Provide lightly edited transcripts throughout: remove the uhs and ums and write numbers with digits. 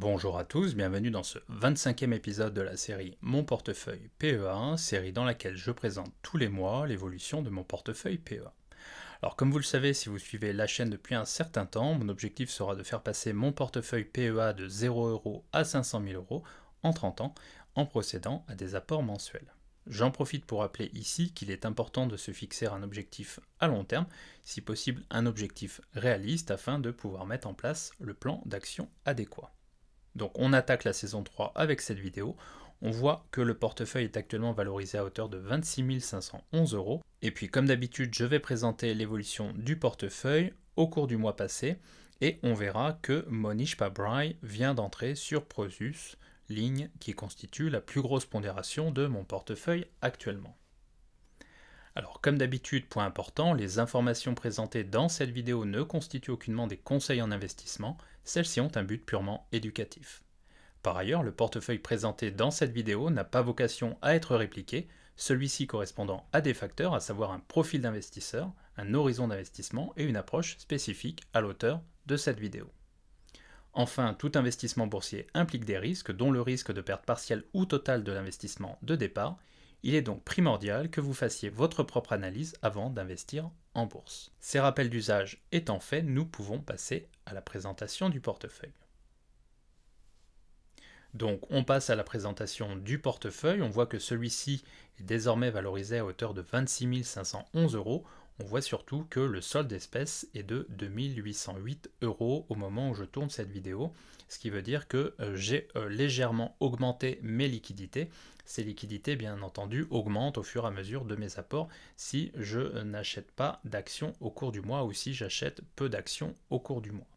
Bonjour à tous, bienvenue dans ce 25e épisode de la série Mon portefeuille PEA, série dans laquelle je présente tous les mois l'évolution de mon portefeuille PEA. Alors comme vous le savez, si vous suivez la chaîne depuis un certain temps, mon objectif sera de faire passer mon portefeuille PEA de 0 € à 500 000 € en 30 ans, en procédant à des apports mensuels. J'en profite pour rappeler ici qu'il est important de se fixer un objectif à long terme, si possible un objectif réaliste afin de pouvoir mettre en place le plan d'action adéquat. Donc on attaque la saison 3 avec cette vidéo. On voit que le portefeuille est actuellement valorisé à hauteur de 26 511 €. Et puis comme d'habitude, je vais présenter l'évolution du portefeuille au cours du mois passé. Et on verra que Monish Pabrai vient d'entrer sur Prosus, ligne qui constitue la plus grosse pondération de mon portefeuille actuellement. Alors comme d'habitude, point important, les informations présentées dans cette vidéo ne constituent aucunement des conseils en investissement, celles-ci ont un but purement éducatif. Par ailleurs, le portefeuille présenté dans cette vidéo n'a pas vocation à être répliqué, celui-ci correspondant à des facteurs, à savoir un profil d'investisseur, un horizon d'investissement et une approche spécifique à l'auteur de cette vidéo. Enfin, tout investissement boursier implique des risques, dont le risque de perte partielle ou totale de l'investissement de départ. Il est donc primordial que vous fassiez votre propre analyse avant d'investir en bourse. Ces rappels d'usage étant faits, nous pouvons passer à la présentation du portefeuille. Donc on passe à la présentation du portefeuille, on voit que celui-ci est désormais valorisé à hauteur de 26 511 €. On voit surtout que le solde d'espèces est de 2 808 € au moment où je tourne cette vidéo, ce qui veut dire que j'ai légèrement augmenté mes liquidités. Ces liquidités, bien entendu, augmentent au fur et à mesure de mes apports si je n'achète pas d'actions au cours du mois ou si j'achète peu d'actions au cours du mois.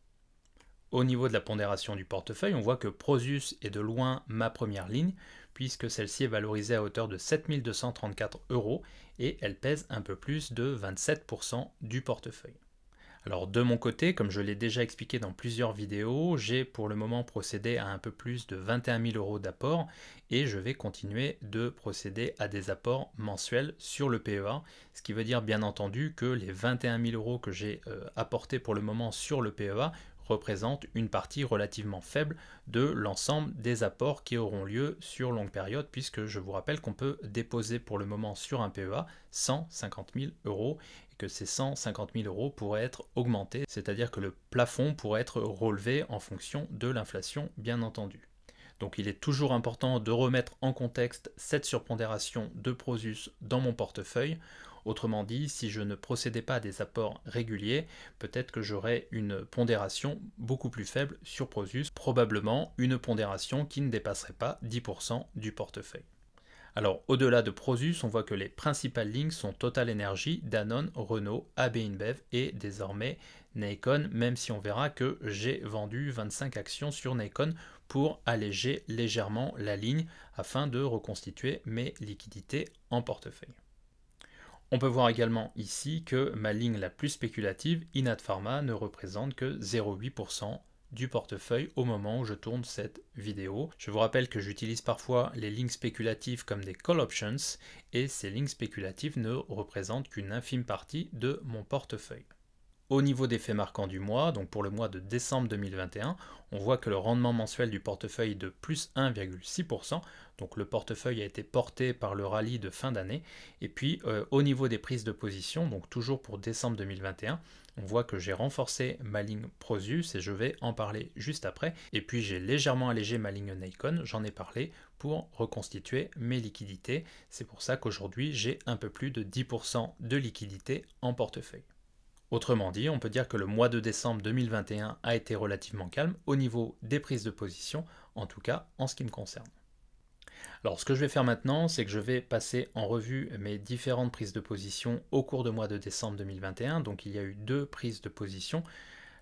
Au niveau de la pondération du portefeuille, on voit que Prosus est de loin ma première ligne, puisque celle-ci est valorisée à hauteur de 7 234 € et elle pèse un peu plus de 27% du portefeuille. Alors de mon côté, comme je l'ai déjà expliqué dans plusieurs vidéos, j'ai pour le moment procédé à un peu plus de 21 000 € d'apport et je vais continuer de procéder à des apports mensuels sur le PEA, ce qui veut dire bien entendu que les 21 000 € que j'ai apportés pour le moment sur le PEA représentent une partie relativement faible de l'ensemble des apports qui auront lieu sur longue période, puisque je vous rappelle qu'on peut déposer pour le moment sur un PEA 150 000 € et que ces 150 000 € pourraient être augmentés, c'est-à-dire que le plafond pourrait être relevé en fonction de l'inflation, bien entendu. Donc il est toujours important de remettre en contexte cette surpondération de Prosus dans mon portefeuille. Autrement dit, si je ne procédais pas à des apports réguliers, peut-être que j'aurais une pondération beaucoup plus faible sur Prosus, probablement une pondération qui ne dépasserait pas 10% du portefeuille. Alors au-delà de Prosus, on voit que les principales lignes sont Total Energy, Danone, Renault, AB InBev et désormais Nikon, même si on verra que j'ai vendu 25 actions sur Nikon pour alléger légèrement la ligne afin de reconstituer mes liquidités en portefeuille. On peut voir également ici que ma ligne la plus spéculative, Inat Pharma, ne représente que 0,8% du portefeuille au moment où je tourne cette vidéo. Je vous rappelle que j'utilise parfois les lignes spéculatives comme des call options et ces lignes spéculatives ne représentent qu'une infime partie de mon portefeuille. Au niveau des faits marquants du mois, donc pour le mois de décembre 2021, on voit que le rendement mensuel du portefeuille est de plus 1,6%, donc le portefeuille a été porté par le rallye de fin d'année. Et puis au niveau des prises de position, donc toujours pour décembre 2021, on voit que j'ai renforcé ma ligne Prosus et je vais en parler juste après. Et puis j'ai légèrement allégé ma ligne Nikon, j'en ai parlé, pour reconstituer mes liquidités. C'est pour ça qu'aujourd'hui j'ai un peu plus de 10% de liquidités en portefeuille. Autrement dit, on peut dire que le mois de décembre 2021 a été relativement calme au niveau des prises de position, en tout cas en ce qui me concerne. Alors ce que je vais faire maintenant, c'est que je vais passer en revue mes différentes prises de position au cours du mois de décembre 2021. Donc il y a eu 2 prises de position.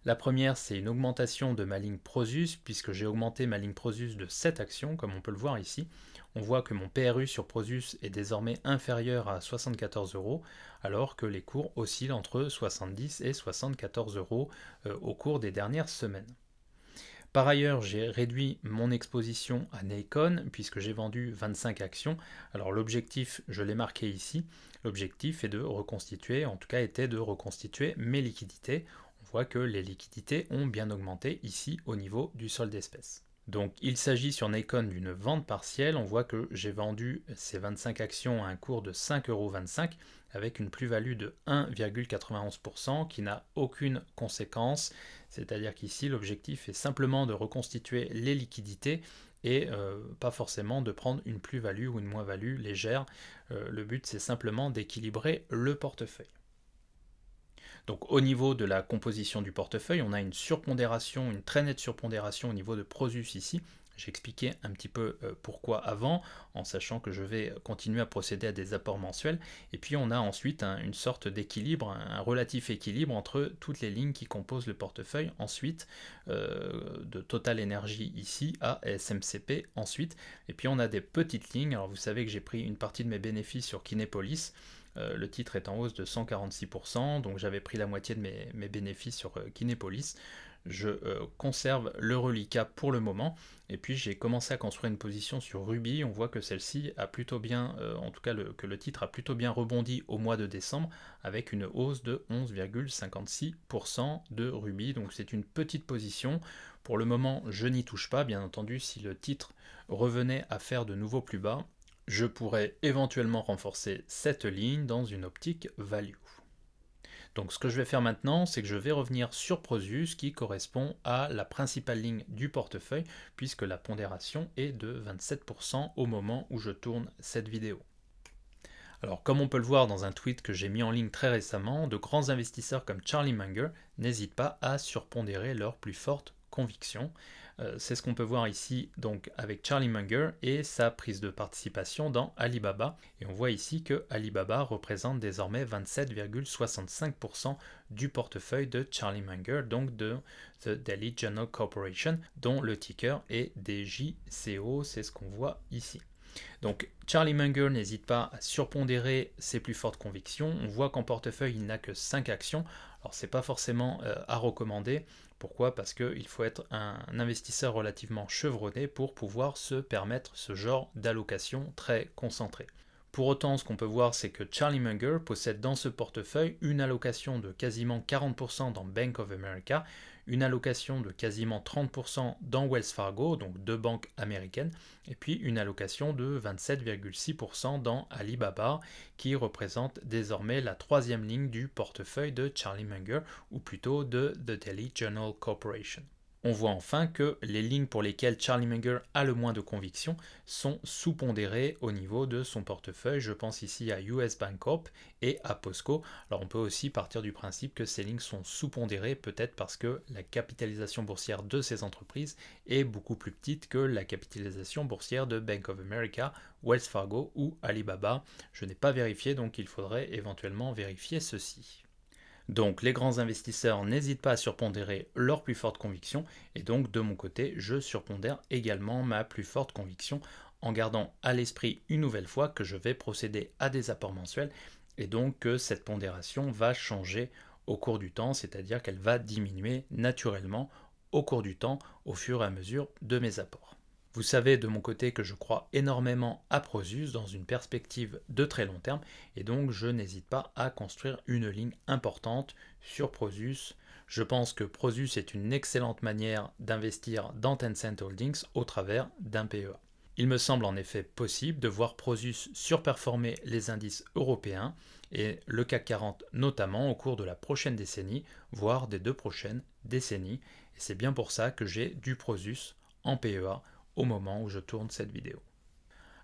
La première, c'est une augmentation de ma ligne Prosus, puisque j'ai augmenté ma ligne Prosus de 7 actions, comme on peut le voir ici. On voit que mon PRU sur Prosus est désormais inférieur à 74 €, alors que les cours oscillent entre 70 et 74 € au cours des dernières semaines. Par ailleurs, j'ai réduit mon exposition à Nikon puisque j'ai vendu 25 actions. Alors l'objectif, je l'ai marqué ici, l'objectif est de reconstituer, en tout cas était de reconstituer mes liquidités. On voit que les liquidités ont bien augmenté ici au niveau du solde d'espèces. Donc il s'agit sur Nikon d'une vente partielle. On voit que j'ai vendu ces 25 actions à un cours de 5,25 € avec une plus-value de 1,91% qui n'a aucune conséquence. C'est-à-dire qu'ici l'objectif est simplement de reconstituer les liquidités et pas forcément de prendre une plus-value ou une moins-value légère. Le but c'est simplement d'équilibrer le portefeuille. Donc au niveau de la composition du portefeuille, on a une surpondération, une très nette surpondération au niveau de Prosus ici. J'ai expliqué un petit peu pourquoi avant, en sachant que je vais continuer à procéder à des apports mensuels. Et puis on a ensuite une sorte d'équilibre, un relatif équilibre entre toutes les lignes qui composent le portefeuille. Ensuite, de Total Energy ici à SMCP ensuite. Et puis on a des petites lignes. Alors vous savez que j'ai pris une partie de mes bénéfices sur Kinepolis. Le titre est en hausse de 146%, donc j'avais pris la moitié de mes bénéfices sur Kinepolis. Je conserve le reliquat pour le moment, et puis j'ai commencé à construire une position sur Ruby. On voit que celle-ci a plutôt bien, en tout cas que le titre a plutôt bien rebondi au mois de décembre, avec une hausse de 11,56% de Ruby, donc c'est une petite position. Pour le moment, je n'y touche pas, bien entendu, si le titre revenait à faire de nouveaux plus bas, je pourrais éventuellement renforcer cette ligne dans une optique value. Donc ce que je vais faire maintenant, c'est que je vais revenir sur Prosus qui correspond à la principale ligne du portefeuille puisque la pondération est de 27% au moment où je tourne cette vidéo. Alors comme on peut le voir dans un tweet que j'ai mis en ligne très récemment, de grands investisseurs comme Charlie Munger n'hésitent pas à surpondérer leurs plus fortes convictions. C'est ce qu'on peut voir ici donc avec Charlie Munger et sa prise de participation dans Alibaba. Et on voit ici que Alibaba représente désormais 27,65% du portefeuille de Charlie Munger, donc de The Daily Journal Corporation, dont le ticker est DJCO, c'est ce qu'on voit ici. Donc Charlie Munger n'hésite pas à surpondérer ses plus fortes convictions. On voit qu'en portefeuille, il n'a que 5 actions. Alors c'est pas forcément à recommander. Pourquoi? Parce qu'il faut être un investisseur relativement chevronné pour pouvoir se permettre ce genre d'allocation très concentrée. Pour autant, ce qu'on peut voir, c'est que Charlie Munger possède dans ce portefeuille une allocation de quasiment 40% dans Bank of America, une allocation de quasiment 30% dans Wells Fargo, donc deux banques américaines, et puis une allocation de 27,6% dans Alibaba, qui représente désormais la troisième ligne du portefeuille de Charlie Munger, ou plutôt de The Daily Journal Corporation. On voit enfin que les lignes pour lesquelles Charlie Munger a le moins de conviction sont sous-pondérées au niveau de son portefeuille. Je pense ici à US Bancorp et à POSCO. Alors on peut aussi partir du principe que ces lignes sont sous-pondérées, peut-être parce que la capitalisation boursière de ces entreprises est beaucoup plus petite que la capitalisation boursière de Bank of America, Wells Fargo ou Alibaba. Je n'ai pas vérifié, donc il faudrait éventuellement vérifier ceci. Donc les grands investisseurs n'hésitent pas à surpondérer leurs plus fortes convictions et donc de mon côté je surpondère également ma plus forte conviction en gardant à l'esprit une nouvelle fois que je vais procéder à des apports mensuels et donc que cette pondération va changer au cours du temps, c'est-à-dire qu'elle va diminuer naturellement au cours du temps au fur et à mesure de mes apports. Vous savez de mon côté que je crois énormément à Prosus dans une perspective de très long terme et donc je n'hésite pas à construire une ligne importante sur Prosus. Je pense que Prosus est une excellente manière d'investir dans Tencent Holdings au travers d'un PEA. Il me semble en effet possible de voir Prosus surperformer les indices européens et le CAC 40 notamment au cours de la prochaine décennie, voire des 2 prochaines décennies. Et c'est bien pour ça que j'ai du Prosus en PEA au moment où je tourne cette vidéo.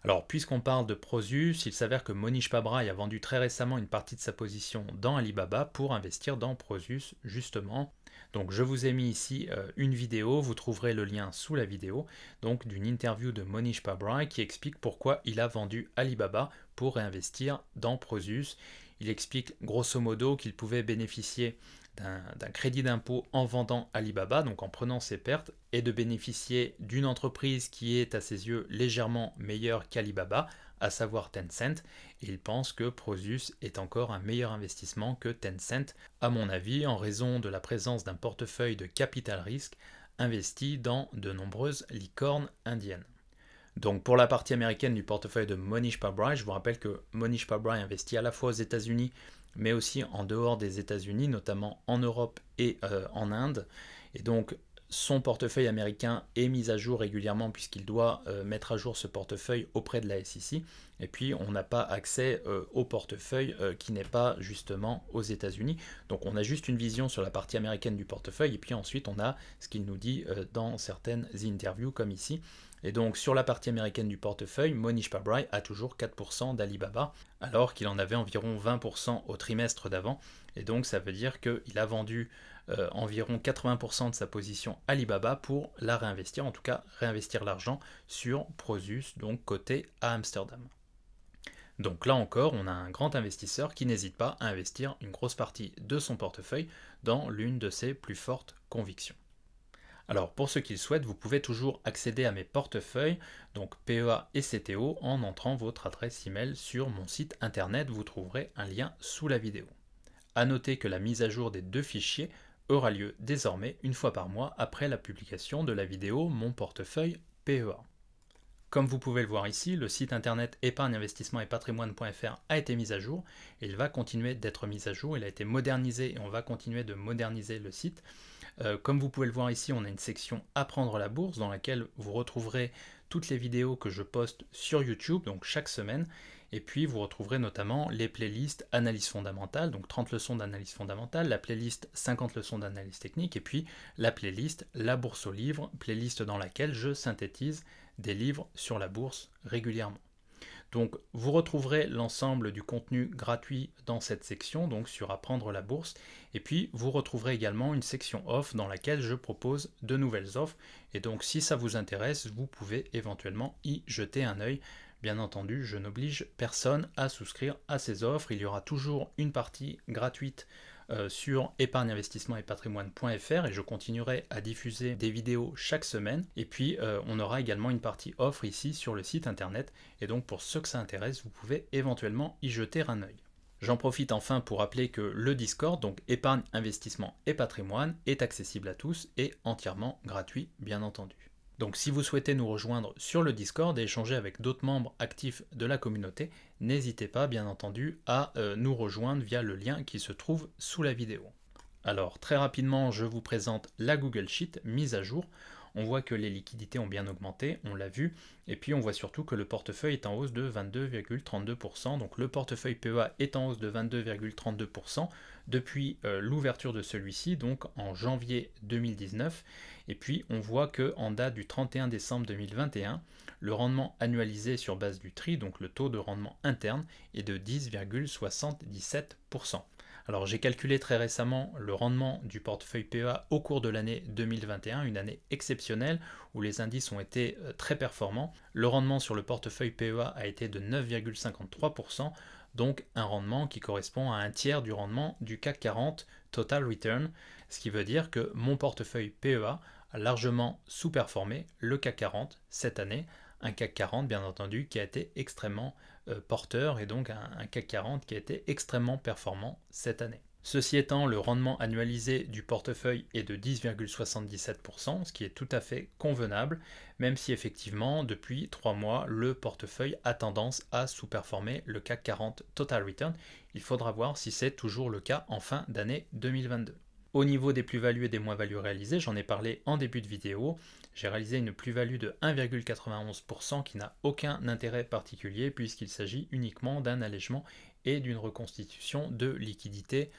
Alors, puisqu'on parle de Prosus, il s'avère que Monish Pabrai a vendu très récemment une partie de sa position dans Alibaba pour investir dans Prosus, justement. Donc, je vous ai mis ici une vidéo, vous trouverez le lien sous la vidéo, donc d'une interview de Monish Pabrai qui explique pourquoi il a vendu Alibaba pour réinvestir dans Prosus. Il explique grosso modo qu'il pouvait bénéficier d'un crédit d'impôt en vendant Alibaba, donc en prenant ses pertes, et de bénéficier d'une entreprise qui est à ses yeux légèrement meilleure qu'Alibaba, à savoir Tencent, et il pense que Prosus est encore un meilleur investissement que Tencent, à mon avis, en raison de la présence d'un portefeuille de capital risque investi dans de nombreuses licornes indiennes. Donc pour la partie américaine du portefeuille de Monish Pabrai, je vous rappelle que Monish Pabrai investit à la fois aux États-Unis mais aussi en dehors des États-Unis, notamment en Europe et en Inde. Et donc son portefeuille américain est mis à jour régulièrement puisqu'il doit mettre à jour ce portefeuille auprès de la SEC. Et puis on n'a pas accès au portefeuille qui n'est pas justement aux États-Unis. Donc on a juste une vision sur la partie américaine du portefeuille et puis ensuite on a ce qu'il nous dit dans certaines interviews comme ici. Et donc sur la partie américaine du portefeuille, Mohnish Pabrai a toujours 4% d'Alibaba alors qu'il en avait environ 20% au trimestre d'avant. Et donc ça veut dire qu'il a vendu environ 80% de sa position Alibaba pour la réinvestir, en tout cas réinvestir l'argent sur Prosus, donc coté à Amsterdam. Donc là encore, on a un grand investisseur qui n'hésite pas à investir une grosse partie de son portefeuille dans l'une de ses plus fortes convictions. Alors pour ceux qui le souhaitent, vous pouvez toujours accéder à mes portefeuilles, donc PEA et CTO, en entrant votre adresse email sur mon site internet. Vous trouverez un lien sous la vidéo. A noter que la mise à jour des deux fichiers aura lieu désormais une fois par mois après la publication de la vidéo Mon portefeuille PEA. Comme vous pouvez le voir ici, le site internet épargne investissement et patrimoine.fr a été mis à jour et il va continuer d'être mis à jour. Il a été modernisé et on va continuer de moderniser le site. Comme vous pouvez le voir ici, on a une section Apprendre la bourse dans laquelle vous retrouverez toutes les vidéos que je poste sur YouTube, donc chaque semaine. Et puis vous retrouverez notamment les playlists analyse fondamentale, donc 30 leçons d'analyse fondamentale, la playlist 50 leçons d'analyse technique, et puis la playlist La bourse au livre, playlist dans laquelle je synthétise des livres sur la bourse régulièrement. Donc vous retrouverez l'ensemble du contenu gratuit dans cette section, donc sur Apprendre la bourse, et puis vous retrouverez également une section offre dans laquelle je propose de nouvelles offres, et donc si ça vous intéresse, vous pouvez éventuellement y jeter un œil. Bien entendu, je n'oblige personne à souscrire à ces offres, il y aura toujours une partie gratuite sur épargne investissement et patrimoine.fr et je continuerai à diffuser des vidéos chaque semaine et puis on aura également une partie offre ici sur le site internet et donc pour ceux que ça intéresse vous pouvez éventuellement y jeter un œil. J'en profite enfin pour rappeler que le Discord, donc épargne, investissement et patrimoine, est accessible à tous et entièrement gratuit bien entendu. Donc si vous souhaitez nous rejoindre sur le Discord et échanger avec d'autres membres actifs de la communauté, n'hésitez pas bien entendu à nous rejoindre via le lien qui se trouve sous la vidéo. Alors très rapidement, je vous présente la Google Sheet mise à jour. On voit que les liquidités ont bien augmenté, on l'a vu, et puis on voit surtout que le portefeuille est en hausse de 22,32%, donc le portefeuille PEA est en hausse de 22,32% depuis l'ouverture de celui-ci, donc en janvier 2019, et puis on voit que en date du 31 décembre 2021, le rendement annualisé sur base du TRI, donc le taux de rendement interne, est de 10,77%. Alors j'ai calculé très récemment le rendement du portefeuille PEA au cours de l'année 2021, une année exceptionnelle où les indices ont été très performants. Le rendement sur le portefeuille PEA a été de 9,53%, donc un rendement qui correspond à un tiers du rendement du CAC 40 Total Return, ce qui veut dire que mon portefeuille PEA a largement sous-performé le CAC 40 cette année, un CAC 40 bien entendu qui a été extrêmement porteur et donc un CAC 40 qui a été extrêmement performant cette année. Ceci étant, le rendement annualisé du portefeuille est de 10,77%, ce qui est tout à fait convenable, même si effectivement, depuis 3 mois, le portefeuille a tendance à sous-performer le CAC 40 Total Return. Il faudra voir si c'est toujours le cas en fin d'année 2022. Au niveau des plus-values et des moins-values réalisées, j'en ai parlé en début de vidéo, j'ai réalisé une plus-value de 1,91% qui n'a aucun intérêt particulier puisqu'il s'agit uniquement d'un allègement et d'une reconstitution de liquidité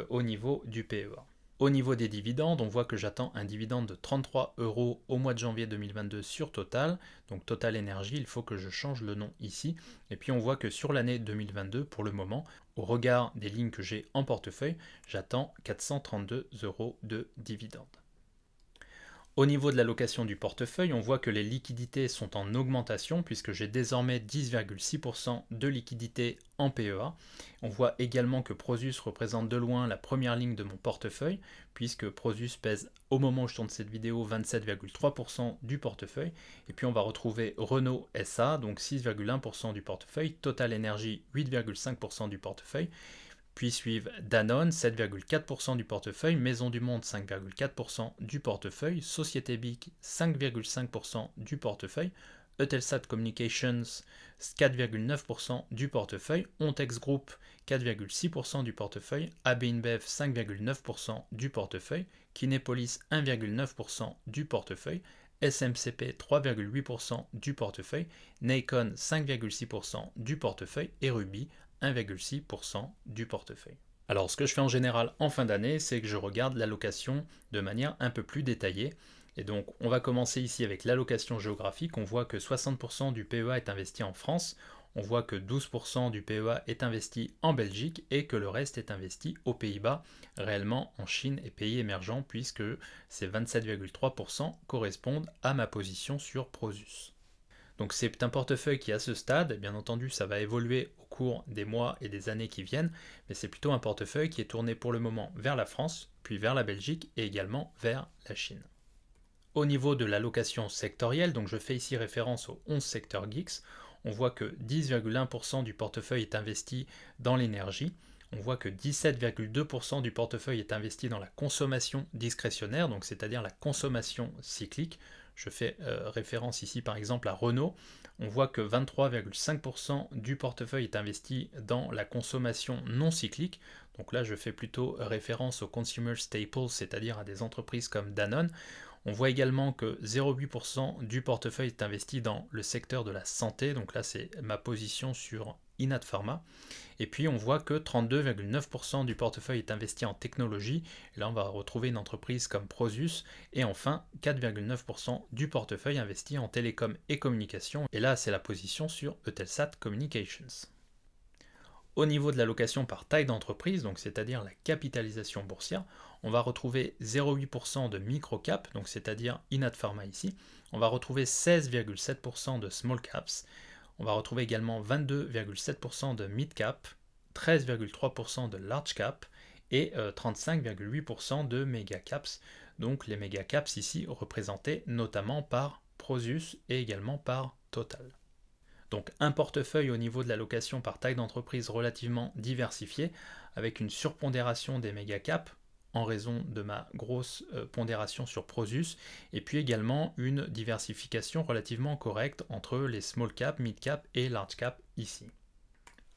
au niveau du PEA. Au niveau des dividendes, on voit que j'attends un dividende de 33 € au mois de janvier 2022 sur Total. Donc Total Energy, il faut que je change le nom ici. Et puis on voit que sur l'année 2022, pour le moment, au regard des lignes que j'ai en portefeuille, j'attends 432 € de dividendes. Au niveau de l'allocation du portefeuille, on voit que les liquidités sont en augmentation puisque j'ai désormais 10,6% de liquidités en PEA. On voit également que Prosus représente de loin la première ligne de mon portefeuille puisque Prosus pèse au moment où je tourne cette vidéo 27,3% du portefeuille. Et puis on va retrouver Renault SA, donc 6,1% du portefeuille, Total Energy 8,5% du portefeuille. Puis suivent Danone, 7,4% du portefeuille, Maison du Monde, 5,4% du portefeuille, Société BIC, 5,5% du portefeuille, Eutelsat Communications 4,9% du portefeuille, Ontex Group 4,6% du portefeuille, AB InBev 5,9% du portefeuille, Kinepolis 1,9% du portefeuille, SMCP 3,8% du portefeuille, Nikon 5,6% du portefeuille et Ruby 1,6% du portefeuille. Alors ce que je fais en général en fin d'année, c'est que je regarde l'allocation de manière un peu plus détaillée. Et donc on va commencer ici avec l'allocation géographique. On voit que 60% du PEA est investi en France, on voit que 12% du PEA est investi en Belgique et que le reste est investi aux Pays-Bas, réellement en Chine et pays émergents, puisque ces 27,3% correspondent à ma position sur Prosus. Donc c'est un portefeuille qui à ce stade, bien entendu ça va évoluer au cours des mois et des années qui viennent, mais c'est plutôt un portefeuille qui est tourné pour le moment vers la France, puis vers la Belgique et également vers la Chine. Au niveau de l'allocation sectorielle, donc je fais ici référence aux 11 secteurs geeks, on voit que 10,1% du portefeuille est investi dans l'énergie, on voit que 17,2% du portefeuille est investi dans la consommation discrétionnaire, donc c'est-à-dire la consommation cyclique. Je fais référence ici par exemple à Renault. On voit que 23,5% du portefeuille est investi dans la consommation non cyclique. Donc là, je fais plutôt référence aux consumer staples, c'est-à-dire à des entreprises comme Danone. On voit également que 0,8% du portefeuille est investi dans le secteur de la santé. Donc là, c'est ma position sur Inat Pharma. Et puis on voit que 32,9% du portefeuille est investi en technologie. Et là on va retrouver une entreprise comme Prosus. Et enfin 4,9% du portefeuille investi en télécom et communication. Et là c'est la position sur Eutelsat Communications. Au niveau de l'allocation par taille d'entreprise, donc c'est-à-dire la capitalisation boursière, on va retrouver 0,8% de micro-cap, donc c'est-à-dire Inat Pharma ici. On va retrouver 16,7% de small caps. On va retrouver également 22,7% de mid cap, 13,3% de large cap et 35,8% de méga caps. Donc les méga caps ici représentés notamment par Prosus et également par Total. Donc un portefeuille au niveau de l'allocation par taille d'entreprise relativement diversifié, avec une surpondération des méga caps en raison de ma grosse pondération sur Prosus, et puis également une diversification relativement correcte entre les small cap, mid cap et large cap ici.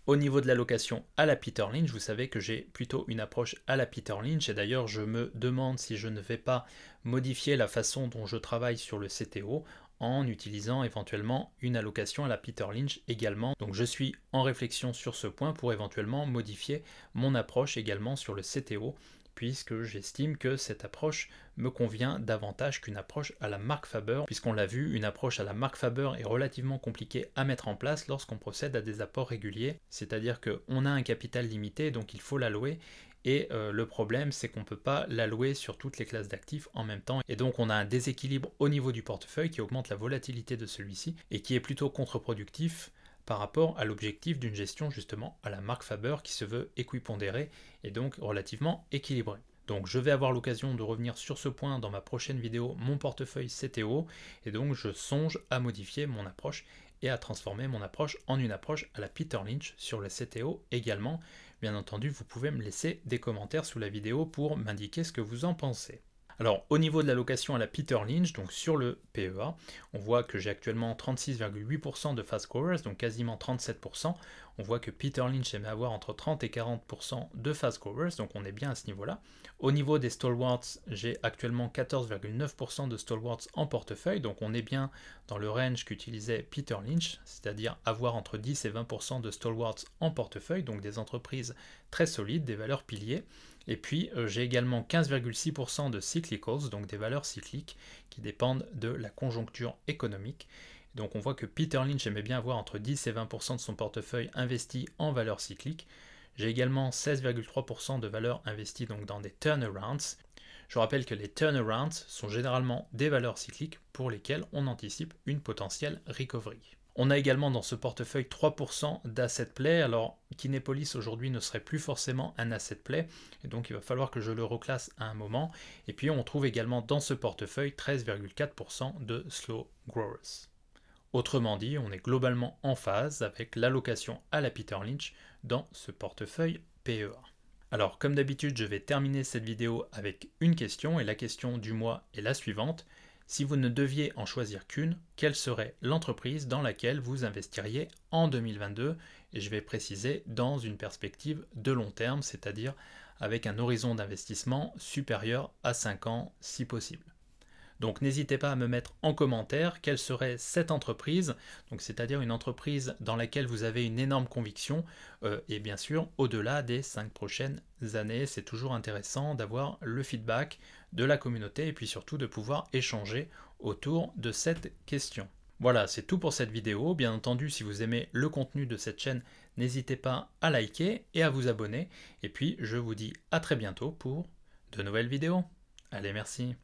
Au niveau de l'allocation à la Peter Lynch, vous savez que j'ai plutôt une approche à la Peter Lynch, et d'ailleurs je me demande si je ne vais pas modifier la façon dont je travaille sur le CTO en utilisant éventuellement une allocation à la Peter Lynch également. Donc je suis en réflexion sur ce point pour éventuellement modifier mon approche également sur le CTO, puisque j'estime que cette approche me convient davantage qu'une approche à la Mark Faber, puisqu'on l'a vu, une approche à la Mark Faber est relativement compliquée à mettre en place lorsqu'on procède à des apports réguliers, c'est-à-dire qu'on a un capital limité, donc il faut l'allouer, et le problème c'est qu'on ne peut pas l'allouer sur toutes les classes d'actifs en même temps, et donc on a un déséquilibre au niveau du portefeuille qui augmente la volatilité de celui-ci, et qui est plutôt contre-productif par rapport à l'objectif d'une gestion justement à la Mark Faber qui se veut équipondérée et donc relativement équilibrée. Donc je vais avoir l'occasion de revenir sur ce point dans ma prochaine vidéo, mon portefeuille CTO, et donc je songe à modifier mon approche et à transformer mon approche en une approche à la Peter Lynch sur le CTO également. Bien entendu, vous pouvez me laisser des commentaires sous la vidéo pour m'indiquer ce que vous en pensez. Alors au niveau de l'allocation à la Peter Lynch, donc sur le PEA, on voit que j'ai actuellement 36,8% de fast growers, donc quasiment 37%. On voit que Peter Lynch aimait avoir entre 30 et 40% de fast growers, donc on est bien à ce niveau-là. Au niveau des stalwarts, j'ai actuellement 14,9% de stalwarts en portefeuille, donc on est bien dans le range qu'utilisait Peter Lynch, c'est-à-dire avoir entre 10 et 20% de stalwarts en portefeuille, donc des entreprises très solides, des valeurs piliers. Et puis j'ai également 15,6% de cyclicals, donc des valeurs cycliques qui dépendent de la conjoncture économique. Donc on voit que Peter Lynch aimait bien avoir entre 10 et 20% de son portefeuille investi en valeurs cycliques. J'ai également 16,3% de valeurs investies donc dans des turnarounds. Je rappelle que les turnarounds sont généralement des valeurs cycliques pour lesquelles on anticipe une potentielle recovery. On a également dans ce portefeuille 3% d'asset play. Alors Kinepolis aujourd'hui ne serait plus forcément un asset play, et donc il va falloir que je le reclasse à un moment. Et puis on trouve également dans ce portefeuille 13,4% de slow growers. Autrement dit, on est globalement en phase avec l'allocation à la Peter Lynch dans ce portefeuille PEA. Alors comme d'habitude, je vais terminer cette vidéo avec une question, et la question du mois est la suivante. Si vous ne deviez en choisir qu'une, quelle serait l'entreprise dans laquelle vous investiriez en 2022? Et je vais préciser dans une perspective de long terme, c'est-à-dire avec un horizon d'investissement supérieur à 5 ans si possible. Donc n'hésitez pas à me mettre en commentaire quelle serait cette entreprise, donc c'est-à-dire une entreprise dans laquelle vous avez une énorme conviction, et bien sûr au-delà des 5 prochaines années. C'est toujours intéressant d'avoir le feedback de la communauté et puis surtout de pouvoir échanger autour de cette question. Voilà, c'est tout pour cette vidéo. Bien entendu, si vous aimez le contenu de cette chaîne, n'hésitez pas à liker et à vous abonner. Et puis je vous dis à très bientôt pour de nouvelles vidéos. Allez, merci.